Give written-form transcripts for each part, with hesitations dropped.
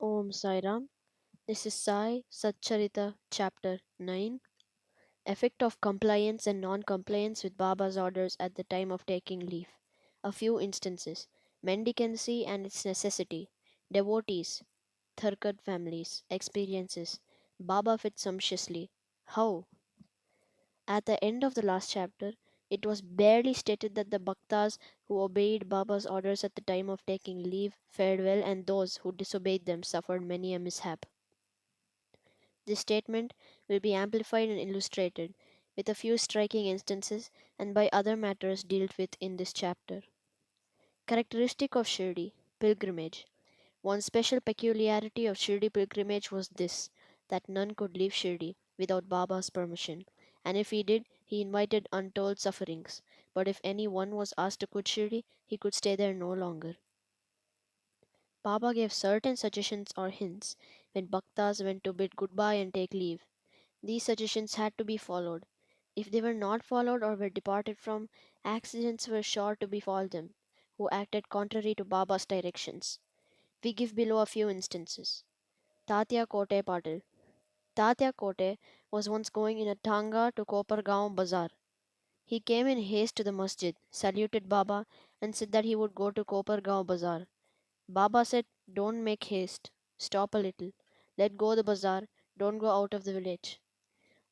Om Sairam. This is Sai Satcharitra, Chapter 9. Effect of compliance and non compliance with Baba's orders at the time of taking leave. A few instances: mendicancy and its necessity, devotees, Tharkad families, experiences. Baba fit sumptuously. How? At the end of the last chapter, it was barely stated that the Bhaktas who obeyed Baba's orders at the time of taking leave fared well, and those who disobeyed them suffered many a mishap. This statement will be amplified and illustrated with a few striking instances and by other matters dealt with in this chapter. Characteristic of Shirdi pilgrimage. One special peculiarity of Shirdi pilgrimage was this, that none could leave Shirdi without Baba's permission, and if he did, he invited untold sufferings. But if any one was asked to quit Shirdi, he could stay there no longer. Baba gave certain suggestions or hints when bhaktas went to bid goodbye and take leave. These suggestions had to be followed. If they were not followed or were departed from, accidents were sure to befall them who acted contrary to Baba's directions. We give below a few instances. Tatya Kote Patil. Tatya Kote was once going in a tanga to Kopargaon Bazaar. He came in haste to the masjid, saluted Baba, and said that he would go to Kopargaon Bazaar. Baba said, "Don't make haste. Stop a little. Let go the bazaar. Don't go out of the village."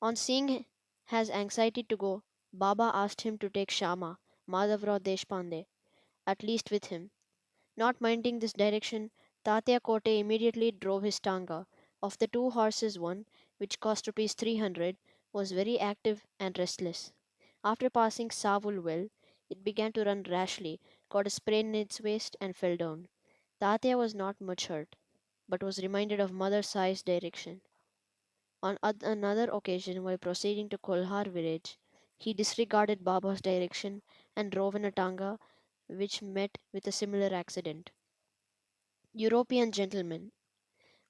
On seeing his anxiety to go, Baba asked him to take Shama, Madhavrao Deshpande, at least with him. Not minding this direction, Tatya Kote immediately drove his tanga. Of the two horses, one, which cost rupees 300, was very active and restless. After passing Savul well, it began to run rashly, got a sprain in its waist, and fell down. Tatya was not much hurt, but was reminded of Mother Sai's direction. On another occasion, while proceeding to Kolhar village, he disregarded Baba's direction and drove in a tanga, which met with a similar accident. European gentleman.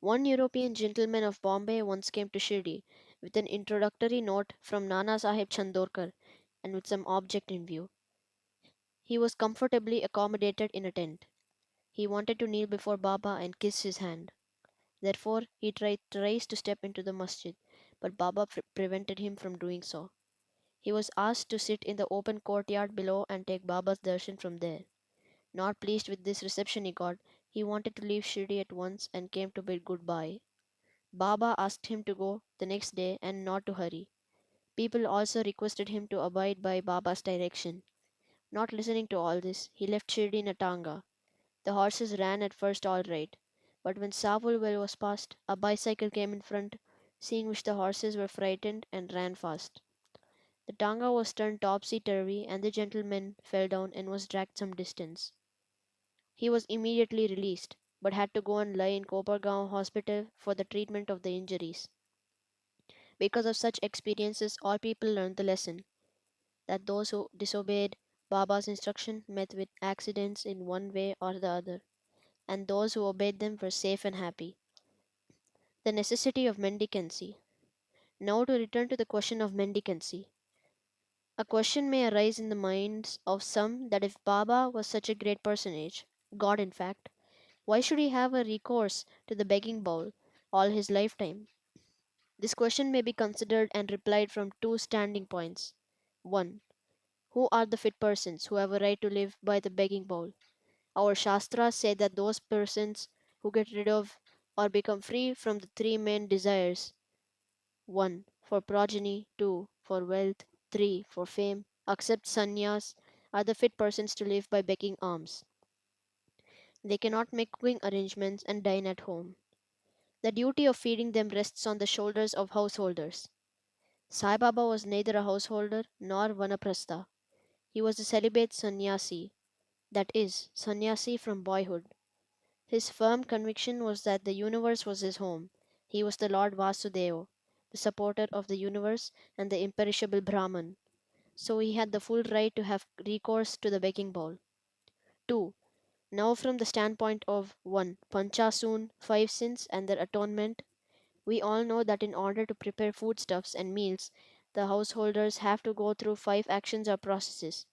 One European gentleman of Bombay once came to Shirdi with an introductory note from Nana Sahib Chandorkar and with some object in view. He was comfortably accommodated in a tent. He wanted to kneel before Baba and kiss his hand. Therefore, he tried thrice to step into the masjid, but Baba prevented him from doing so. He was asked to sit in the open courtyard below and take Baba's darshan from there. Not pleased with this reception he got, he wanted to leave Shirdi at once and came to bid goodbye. Baba asked him to go the next day and not to hurry. People also requested him to abide by Baba's direction. Not listening to all this, he left Shirdi in a tanga. The horses ran at first all right, but when Savulwell was passed, a bicycle came in front, seeing which the horses were frightened and ran fast. The tanga was turned topsy turvy, and the gentleman fell down and was dragged some distance. He was immediately released, but had to go and lie in Kopargaon hospital for the treatment of the injuries. Because of such experiences, all people learned the lesson that those who disobeyed Baba's instruction met with accidents in one way or the other, and those who obeyed them were safe and happy. The necessity of mendicancy. Now, to return to the question of mendicancy. A question may arise in the minds of some that if Baba was such a great personage, God in fact, why should he have a recourse to the begging bowl all his lifetime? This question may be considered and replied from two standing points. 1. Who are the fit persons who have a right to live by the begging bowl? Our Shastras say that those persons who get rid of or become free from the three main desires: 1. For progeny, 2. For wealth, 3. For fame, accept sannyas, are the fit persons to live by begging alms. They cannot make cooking arrangements and dine at home. The duty of feeding them rests on the shoulders of householders. Sai Baba was neither a householder nor vanaprastha. He was a celibate sannyasi, that is, sannyasi from boyhood. His firm conviction was that the universe was his home. He was the Lord Vasudeva, the supporter of the universe and the imperishable Brahman. So he had the full right to have recourse to the begging bowl. 2. Now, from the standpoint of 1. Panchasun, 5 sins and their atonement, we all know that in order to prepare foodstuffs and meals, the householders have to go through 5 actions or processes.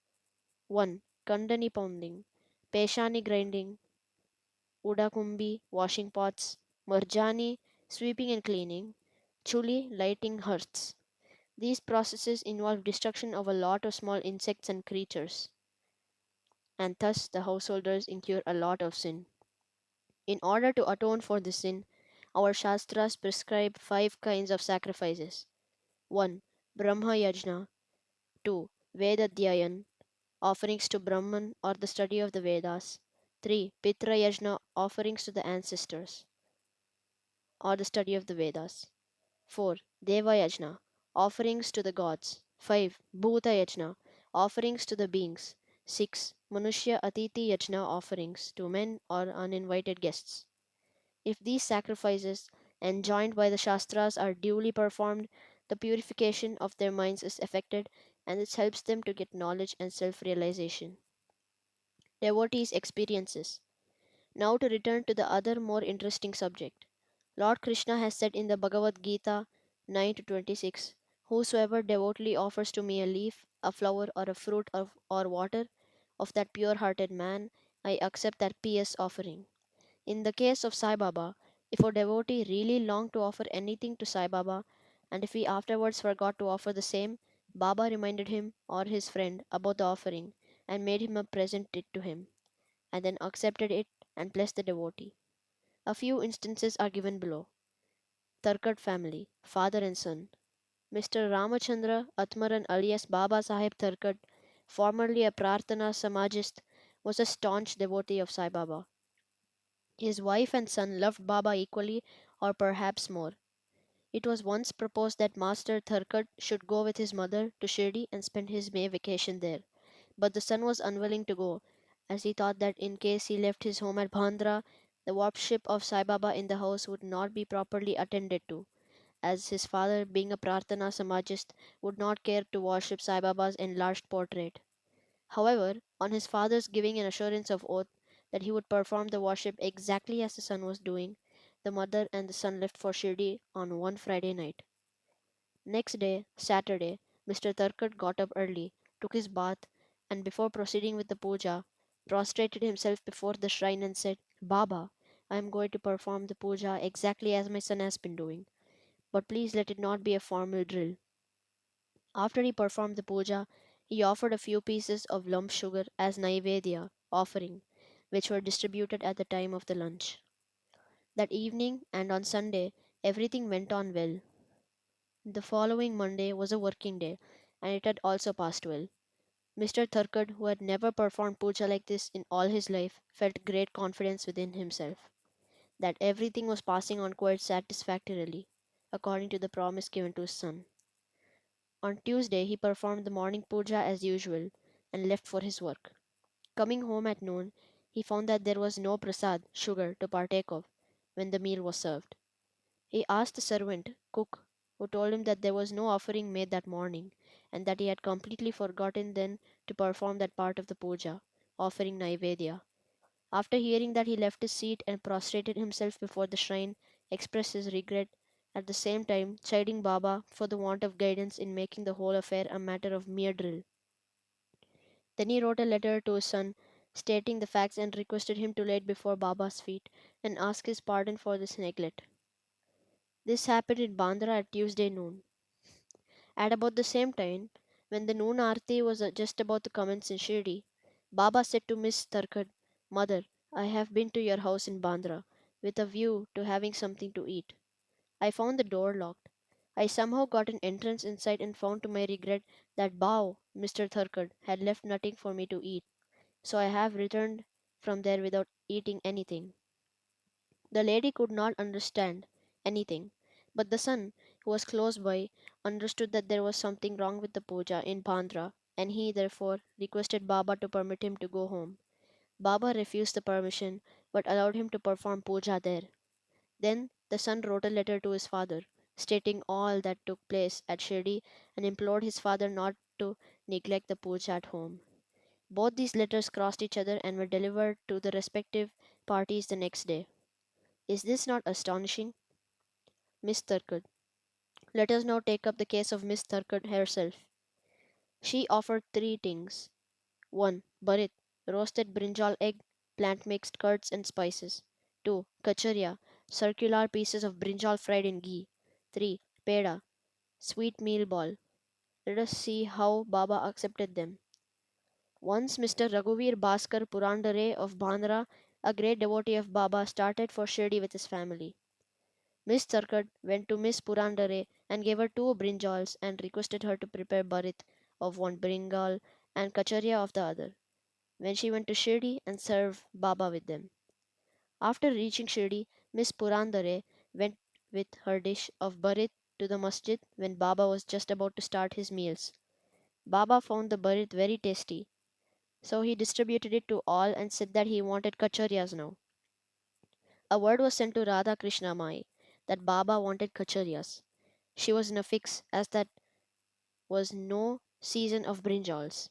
1. Kandani pounding, Peshani grinding, Udakumbi, washing pots, Marjani, sweeping and cleaning, Chuli, lighting hearths. These processes involve destruction of a lot of small insects and creatures, and thus the householders incur a lot of sin. In order to atone for this sin, our Shastras prescribe five kinds of sacrifices. 1. Brahma Yajna. 2. Veda Dhyayan, offerings to Brahman or the study of the Vedas. 3. Pitra Yajna, offerings to the ancestors or the study of the Vedas. 4. Deva Yajna, offerings to the gods. 5. Bhuta Yajna, offerings to the beings. 6. Manushya Atiti Yajna, offerings to men or uninvited guests. If these sacrifices, enjoined by the Shastras, are duly performed, the purification of their minds is effected and this helps them to get knowledge and self realization. Devotees' experiences. Now to return to the other more interesting subject. Lord Krishna has said in the Bhagavad Gita 9 to 26, whosoever devoutly offers to me a leaf, a flower, or a fruit or water of that pure hearted man, I accept that pious offering. In the case of Sai Baba, if a devotee really longed to offer anything to Sai Baba, and if he afterwards forgot to offer the same, Baba reminded him or his friend about the offering and made him present it to him, and then accepted it and blessed the devotee. A few instances are given below. Tarkad family, father and son. Mr. Ramachandra Atmaran alias Baba Sahib Tarkad, formerly a Prarthana Samajist, was a staunch devotee of Sai Baba. His wife and son loved Baba equally or perhaps more. It was once proposed that Master Tharkad should go with his mother to Shirdi and spend his May vacation there, but the son was unwilling to go, as he thought that in case he left his home at Bhandra, the worship of Sai Baba in the house would not be properly attended to, as his father, being a Prarthana Samajist, would not care to worship Sai Baba's enlarged portrait. However, on his father's giving an assurance of oath that he would perform the worship exactly as the son was doing, the mother and the son left for Shirdi on one Friday night. Next day, Saturday, Mr. Tarkad got up early, took his bath, and before proceeding with the puja, prostrated himself before the shrine and said, Baba, I am going to perform the puja exactly as my son has been doing, but please let it not be a formal drill. After he performed the puja, he offered a few pieces of lump sugar as naivedya offering, which were distributed at the time of the lunch. That evening and on Sunday, everything went on well. The following Monday was a working day, and it had also passed well. Mr. Thurkad, who had never performed puja like this in all his life, felt great confidence within himself that everything was passing on quite satisfactorily, according to the promise given to his son. On Tuesday, he performed the morning puja as usual and left for his work. Coming home at noon, he found that there was no prasad, sugar, to partake of when the meal was served. He asked the servant, cook, who told him that there was no offering made that morning, and that he had completely forgotten then to perform that part of the puja, offering naivedya. After hearing that, he left his seat and prostrated himself before the shrine, expressed his regret, at the same time chiding Baba for the want of guidance in making the whole affair a matter of mere drill. Then he wrote a letter to his son, stating the facts and requested him to lay it before Baba's feet and ask his pardon for this neglect. This happened in Bandra at Tuesday noon. At about the same time, when the noon aarti was just about to commence in Shirdi, Baba said to Miss Tarkad, Mother, I have been to your house in Bandra with a view to having something to eat. I found the door locked. I somehow got an entrance inside and found to my regret that Bao, Mr. Thurkad, had left nothing for me to eat, so I have returned from there without eating anything. The lady could not understand anything, but the son, who was close by, understood that there was something wrong with the puja in Bandra, and he therefore requested Baba to permit him to go home. Baba refused the permission, but allowed him to perform puja there. Then the son wrote a letter to his father, stating all that took place at Shirdi and implored his father not to neglect the puja at home. Both these letters crossed each other and were delivered to the respective parties the next day. Is this not astonishing? Miss Turkut. Let us now take up the case of Miss Turkut herself. She offered three things. 1. Barit, roasted brinjal egg, plant mixed curds and spices. 2. Kacharia, circular pieces of brinjal fried in ghee. 3. Peda, sweet meal ball. Let us see how Baba accepted them. Once Mr. Raghuvir Bhaskar Purandare of Bhandara, a great devotee of Baba, started for Shirdi with his family. Miss Tarkad went to Miss Purandare and gave her two brinjals and requested her to prepare barit of one bringal and kacharia of the other, when she went to Shirdi and serve Baba with them. After reaching Shirdi, Miss Purandare went with her dish of barit to the masjid when Baba was just about to start his meals. Baba found the barit very tasty, so he distributed it to all and said that he wanted kacharias now. A word was sent to Radha Krishna Mai that Baba wanted kacharias. She was in a fix as that was no season of brinjals.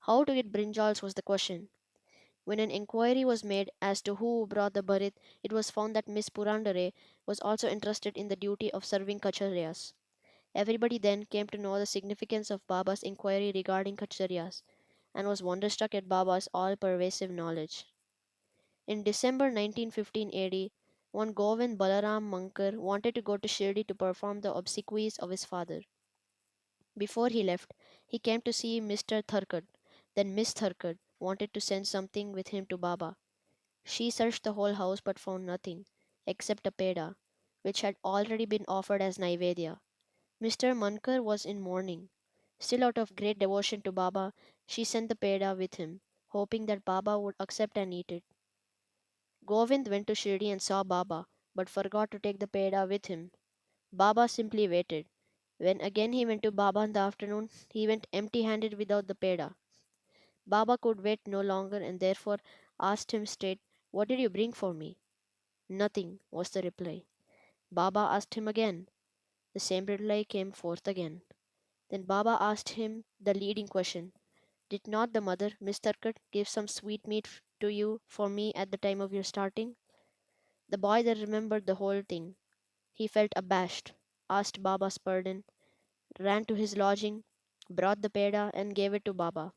How to get brinjals was the question. When an inquiry was made as to who brought the barit, it was found that Miss Purandare was also interested in the duty of serving kacharias. Everybody then came to know the significance of Baba's inquiry regarding kacharias and was wonderstruck at Baba's all pervasive knowledge. In December 1915 AD, one Govind Balaram Mankar wanted to go to Shirdi to perform the obsequies of his father. Before he left, he came to see Mr. Tharkad. Then Miss Tharkad wanted to send something with him to Baba. She searched the whole house but found nothing, except a peda, which had already been offered as Naivedya. Mr. Mankar was in mourning. Still out of great devotion to Baba, she sent the peda with him, hoping that Baba would accept and eat it. Govind went to Shirdi and saw Baba, but forgot to take the peda with him. Baba simply waited. When again he went to Baba in the afternoon, he went empty handed without the peda. Baba could wait no longer and therefore asked him straight, "What did you bring for me?" "Nothing," was the reply. Baba asked him again. The same reply came forth again. Then Baba asked him the leading question: "Did not the mother, Miss Tarkat, give some sweetmeat to you for me at the time of your starting?" The boy then remembered the whole thing. He felt abashed, asked Baba's pardon, ran to his lodging, brought the peda, and gave it to Baba.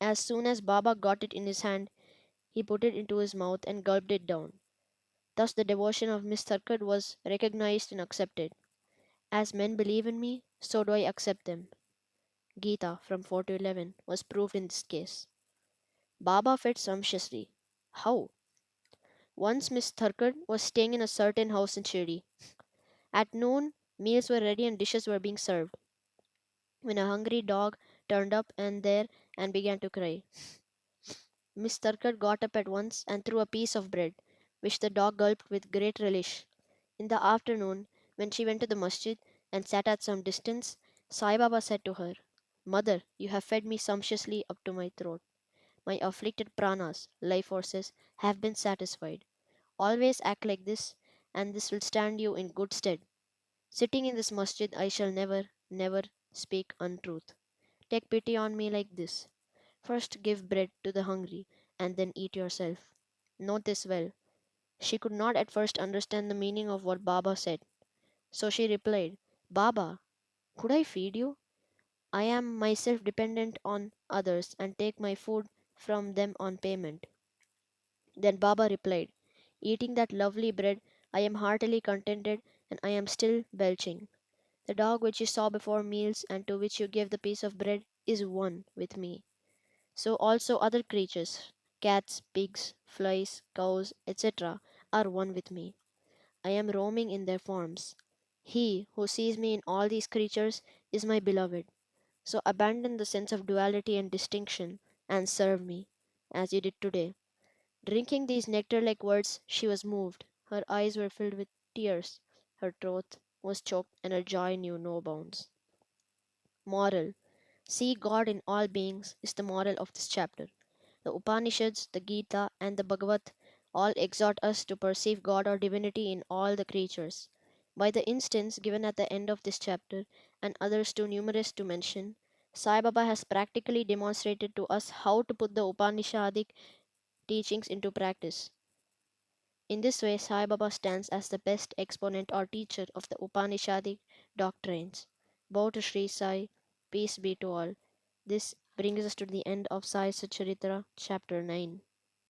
As soon as Baba got it in his hand, he put it into his mouth and gulped it down. Thus the devotion of Miss Tharkad was recognized and accepted. As men believe in me, so do I accept them. Gita from 4 to 11 was proved in this case. Baba fed sumptuously. How? Once Miss Tharkad was staying in a certain house in Shirdi. At noon, meals were ready and dishes were being served, when a hungry dog turned up and there and began to cry. Miss Tharkad got up at once and threw a piece of bread, which the dog gulped with great relish. In the afternoon, when she went to the masjid and sat at some distance, Sai Baba said to her, "Mother, you have fed me sumptuously up to my throat. My afflicted pranas, life forces, have been satisfied. Always act like this, and this will stand you in good stead. Sitting in this masjid, I shall never, never speak untruth. Take pity on me like this. First give bread to the hungry, and then eat yourself." Note this well. She could not at first understand the meaning of what Baba said. So she replied, "Baba, could I feed you? I am myself dependent on others and take my food from them on payment." Then Baba replied, "Eating that lovely bread, I am heartily contented and I am still belching. The dog which you saw before meals and to which you gave the piece of bread is one with me. So also other creatures, cats, pigs, flies, cows, etc., are one with me. I am roaming in their forms. He who sees me in all these creatures is my beloved. So abandon the sense of duality and distinction and serve me, as you did today." Drinking these nectar like words, she was moved. Her eyes were filled with tears. Her throat was choked, and her joy knew no bounds. Moral: See God in all beings is the moral of this chapter. The Upanishads, the Gita, and the Bhagavad all exhort us to perceive God or divinity in all the creatures. By the instance given at the end of this chapter, and others too numerous to mention, Sai Baba has practically demonstrated to us how to put the Upanishadic teachings into practice. In this way, Sai Baba stands as the best exponent or teacher of the Upanishadic doctrines. Bow to Sri Sai, peace be to all. This brings us to the end of Sai Satcharitra, chapter 9.